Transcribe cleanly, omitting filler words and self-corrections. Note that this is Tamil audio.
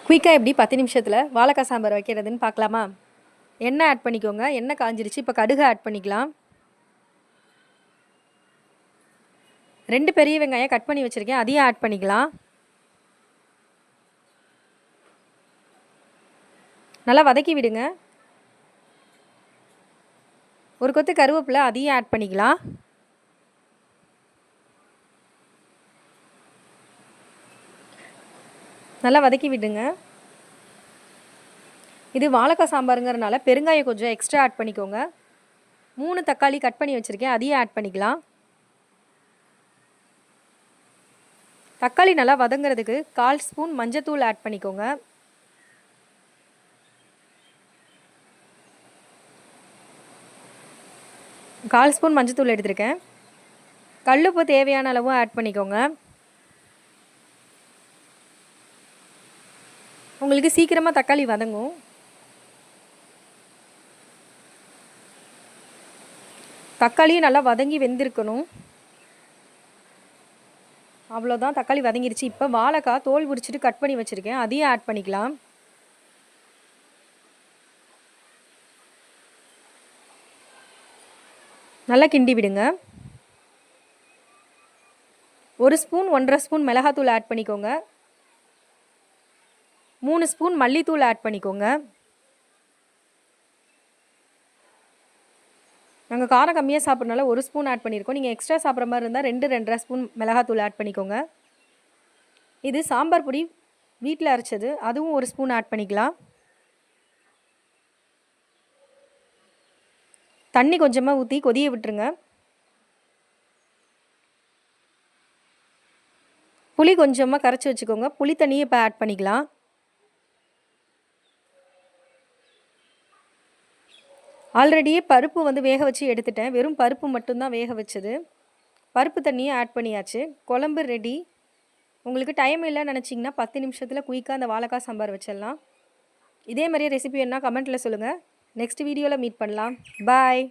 குயிக்காக எப்படி 10 நிமிஷத்தில் வாழைக்காய் சாம்பார் வைக்கிறதுன்னு பார்க்கலாமா? எண்ணெய் ஆட் பண்ணிக்கோங்க. எண்ணெய் காஞ்சிருச்சு. இப்போ கடுகு ஆட் பண்ணிக்கலாம். 2 பெரிய வெங்காயம் கட் பண்ணி வச்சுருக்கேன், அதையும் ஆட் பண்ணிக்கலாம். நல்லா வதக்கி விடுங்க. ஒரு கொத்து கருவேப்பிலை, அதையும் ஆட் பண்ணிக்கலாம். நல்லா வதக்கி விடுங்க. இது வாழைக்காய் சாம்பாருங்கிறனால பெருங்காயம் கொஞ்சம் எக்ஸ்ட்ரா ஆட் பண்ணிக்கோங்க. 3 தக்காளி கட் பண்ணி வச்சுருக்கேன், அதையும் ஆட் பண்ணிக்கலாம். தக்காளி நல்லா வதங்கிறதுக்கு 1/4 ஸ்பூன் மஞ்சத்தூள் ஆட் பண்ணிக்கோங்க. கால் ஸ்பூன் மஞ்சத்தூள் எடுத்திருக்கேன். கல்லுப்பு தேவையான அளவும் ஆட் பண்ணிக்கோங்க. உங்களுக்கு சீக்கிரமாக தக்காளி வதங்கும். தக்காளியும் நல்லா வதங்கி வெந்திருக்கணும். அவ்வளோதான், தக்காளி வதங்கிருச்சு. இப்போ வாழைக்காய் தோல் உரிச்சிட்டு கட் பண்ணி வச்சுருக்கேன், அதையும் ஆட் பண்ணிக்கலாம். நல்லா கிண்டி விடுங்க. 1 ஸ்பூன் 1.5 ஸ்பூன் மிளகாத்தூள் ஆட் பண்ணிக்கோங்க. 3 ஸ்பூன் மல்லித்தூள் ஆட் பண்ணிக்கோங்க. நாங்கள் காரம் கம்மியாக சாப்பிட்றனால 1 ஸ்பூன் ஆட் பண்ணியிருக்கோம். நீங்கள் எக்ஸ்ட்ரா சாப்பிட்ற மாதிரி இருந்தால் 2-2.5 ஸ்பூன் மிளகாத்தூள் ஆட் பண்ணிக்கோங்க. இது சாம்பார் பொடி வீட்டில் அரைச்சது, அதுவும் 1 ஸ்பூன் ஆட் பண்ணிக்கலாம். தண்ணி கொஞ்சமாக ஊற்றி கொதிய விட்டுருங்க. புளி கொஞ்சமாக கரைச்சி வச்சுக்கோங்க. புளி தண்ணியை இப்போ ஆட் பண்ணிக்கலாம். ஆல்ரெடியே பருப்பு வேக வச்சு எடுத்துட்டேன். வெறும் பருப்பு மட்டும்தான் வேக வச்சது. பருப்பு தண்ணியை ஆட் பண்ணியாச்சு. குழம்பு ரெடி. உங்களுக்கு டைம் இல்லைன்னு நினச்சிங்கன்னா 10 நிமிஷத்தில் குயிக்காக அந்த வாழைக்காய் சாம்பார் வச்சிடலாம். இதே மாதிரியே ரெசிபி என்ன கமெண்ட்டில் சொல்லுங்கள். நெக்ஸ்ட் வீடியோவில் மீட் பண்ணலாம். பாய்.